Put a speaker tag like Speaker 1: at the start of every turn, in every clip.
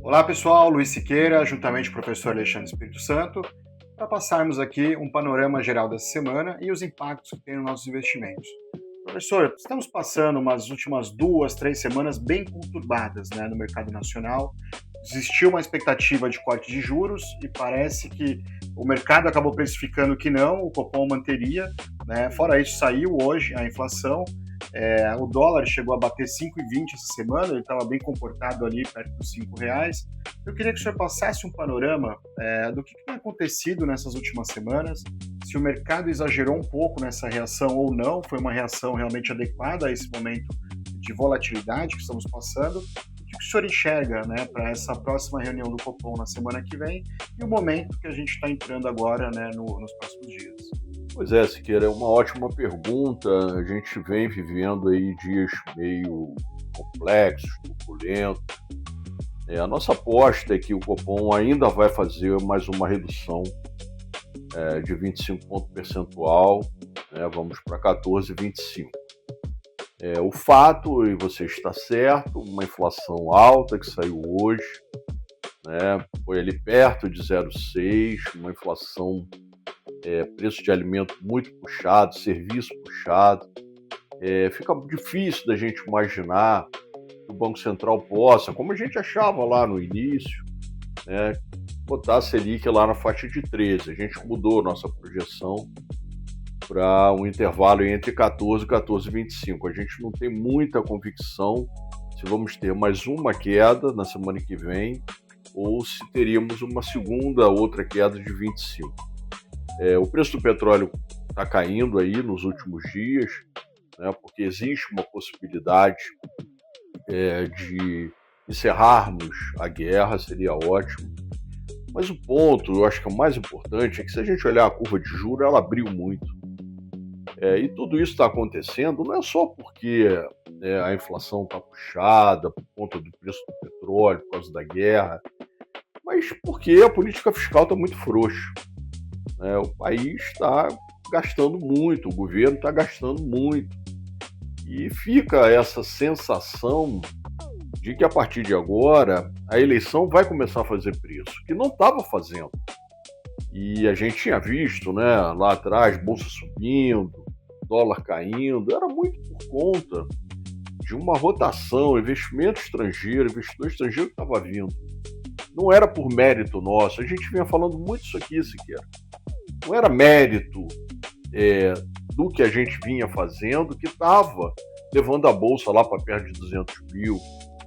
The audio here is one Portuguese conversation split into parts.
Speaker 1: Olá pessoal, Luiz Siqueira, juntamente com o professor Alexandre Espírito Santo, para passarmos aqui um panorama geral dessa semana e os impactos que tem nos nossos investimentos. Professor, estamos passando umas últimas 2, 3 semanas bem conturbadas, no mercado nacional. Existiu uma expectativa de corte de juros e parece que o mercado acabou precificando que não, o Copom manteria, Fora isso, saiu hoje a inflação. O dólar chegou a bater 5,20 essa semana, ele estava bem comportado ali perto dos R$ 5. Eu queria que o senhor passasse um panorama do que tem acontecido nessas últimas semanas, se o mercado exagerou um pouco nessa reação ou não, foi uma reação realmente adequada a esse momento de volatilidade que estamos passando. O que o senhor enxerga para essa próxima reunião do Copom na semana que vem e o momento que a gente está entrando agora nos próximos dias?
Speaker 2: Pois é, Siqueira, é uma ótima pergunta. A gente vem vivendo aí dias meio complexos, turbulentos. A nossa aposta é que o Copom ainda vai fazer mais uma redução de 25 ponto percentual, vamos para 14,25. O fato, e você está certo, uma inflação alta que saiu hoje, foi ali perto de 0,6, uma inflação, preço de alimento muito puxado, serviço puxado. Fica difícil da gente imaginar que o Banco Central possa, como a gente achava lá no início, botar a Selic lá na faixa de 13. A gente mudou nossa projeção para um intervalo entre 14 e 14,25. A gente não tem muita convicção se vamos ter mais uma queda na semana que vem ou se teríamos uma outra queda de 25. O preço do petróleo está caindo aí nos últimos dias, porque existe uma possibilidade de encerrarmos a guerra, seria ótimo. Mas o ponto, eu acho que é o mais importante, é que se a gente olhar a curva de juros, ela abriu muito. E tudo isso está acontecendo não é só porque a inflação está puxada por conta do preço do petróleo, por causa da guerra, mas porque a política fiscal está muito frouxa. O país está gastando muito, o governo está gastando muito. E fica essa sensação de que a partir de agora a eleição vai começar a fazer preço, que não estava fazendo. E a gente tinha visto lá atrás, bolsa subindo, dólar caindo, era muito por conta de uma rotação, investimento estrangeiro, investidor estrangeiro que estava vindo. Não era por mérito nosso, a gente vinha falando muito isso aqui, Siqueira. Não era mérito do que a gente vinha fazendo que estava levando a bolsa lá para perto de 200 mil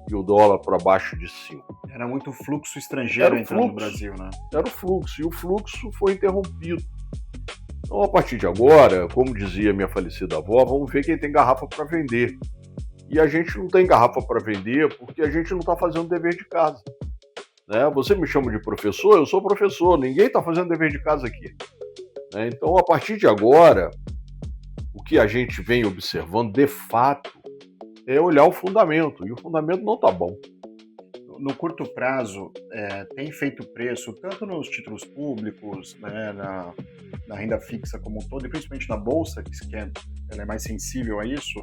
Speaker 2: e o dólar para baixo de 5.
Speaker 1: Era muito fluxo estrangeiro entrando no Brasil,
Speaker 2: Era o fluxo, e o fluxo foi interrompido. Então, a partir de agora, como dizia minha falecida avó, vamos ver quem tem garrafa para vender. E a gente não tem garrafa para vender porque a gente não está fazendo dever de casa. Você me chama de professor, eu sou professor, ninguém está fazendo dever de casa aqui. Então, a partir de agora, o que a gente vem observando, de fato, é olhar o fundamento, e o fundamento não está bom.
Speaker 1: No curto prazo, tem feito preço, tanto nos títulos públicos, na renda fixa como um todo, e principalmente na Bolsa, ela é mais sensível a isso,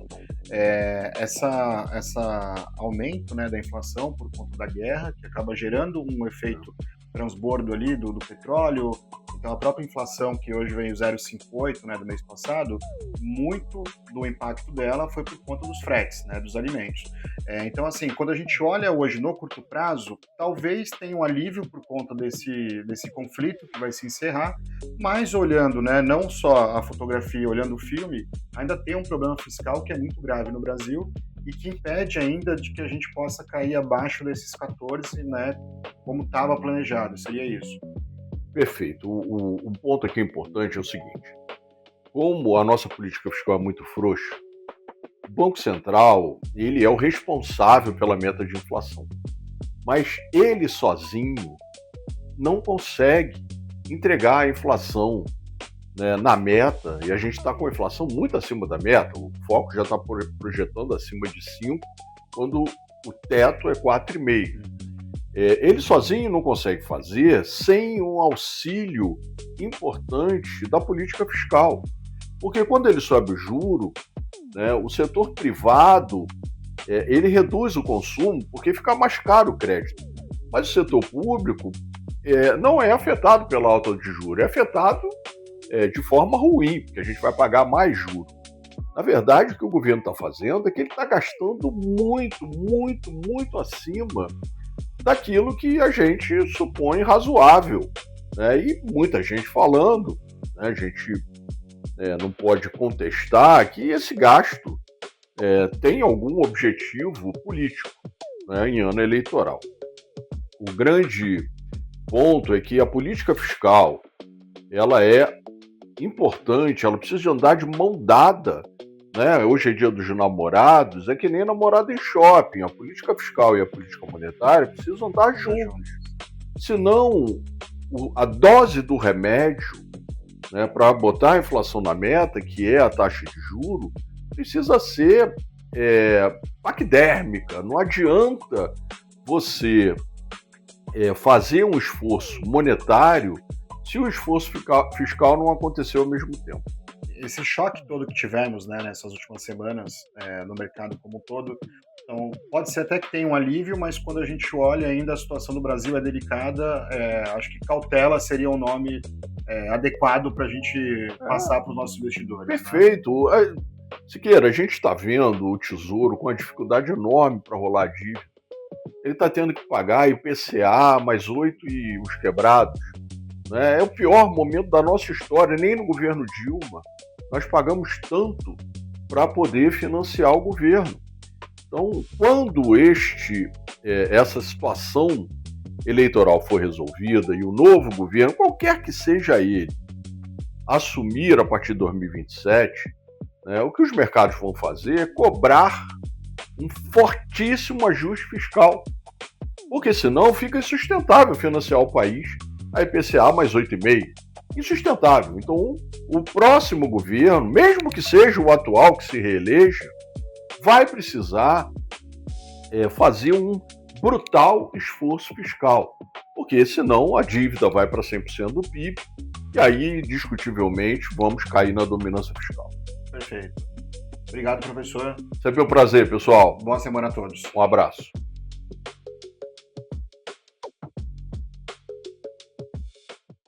Speaker 1: essa aumento da inflação por conta da guerra, que acaba gerando um efeito transbordo ali do petróleo. Então, a própria inflação, que hoje veio 0,58 do mês passado, muito do impacto dela foi por conta dos fretes, dos alimentos. Então, assim, quando a gente olha hoje no curto prazo, talvez tenha um alívio por conta desse conflito que vai se encerrar, mas olhando não só a fotografia, olhando o filme, ainda tem um problema fiscal que é muito grave no Brasil e que impede ainda de que a gente possa cair abaixo desses 14, como estava planejado. Seria isso.
Speaker 2: Perfeito. O ponto aqui importante é o seguinte: como a nossa política fiscal é muito frouxa, o Banco Central ele é o responsável pela meta de inflação, mas ele sozinho não consegue entregar a inflação na meta, e a gente está com a inflação muito acima da meta. O foco já está projetando acima de 5, quando o teto é 4,5. Ele sozinho não consegue fazer sem um auxílio importante da política fiscal. Porque quando ele sobe o juro, o setor privado ele reduz o consumo porque fica mais caro o crédito. Mas o setor público não é afetado pela alta de juros, é afetado de forma ruim, porque a gente vai pagar mais juros. Na verdade, o que o governo está fazendo é que ele está gastando muito, muito, muito acima daquilo que a gente supõe razoável, né? E muita gente falando, né? A gente não pode contestar que esse gasto tem algum objetivo político, né, em ano eleitoral. O grande ponto é que a política fiscal ela é importante, ela precisa de andar de mão dada, né? Hoje é dia dos namorados, é que nem namorado em shopping. A política fiscal e a política monetária precisam andar juntos. Senão, a dose do remédio, né, para botar a inflação na meta, que é a taxa de juros, precisa ser paquidérmica. Não adianta você fazer um esforço monetário se o esforço fiscal não aconteceu ao mesmo tempo.
Speaker 1: Esse choque todo que tivemos, né, nessas últimas semanas no mercado como um todo, então pode ser até que tenha um alívio, mas quando a gente olha ainda a situação do Brasil é delicada, acho que cautela seria um nome adequado para a gente passar para os nossos investidores.
Speaker 2: Perfeito. Né? Siqueira, a gente está vendo o Tesouro com uma dificuldade enorme para rolar a dívida. Ele está tendo que pagar IPCA mais 8 e os quebrados. Né? É o pior momento da nossa história, nem no governo Dilma nós pagamos tanto para poder financiar o governo. Então, quando essa situação eleitoral for resolvida e o novo governo, qualquer que seja ele, assumir a partir de 2027, né, o que os mercados vão fazer é cobrar um fortíssimo ajuste fiscal, porque senão fica insustentável financiar o país a IPCA mais 8,5%. Insustentável. Então, o próximo governo, mesmo que seja o atual que se reeleja, vai precisar fazer um brutal esforço fiscal, porque senão a dívida vai para 100% do PIB e aí, discutivelmente, vamos cair na dominância fiscal.
Speaker 1: Perfeito. Obrigado, professor.
Speaker 2: Sempre um prazer, pessoal.
Speaker 1: Boa semana a todos.
Speaker 2: Um abraço.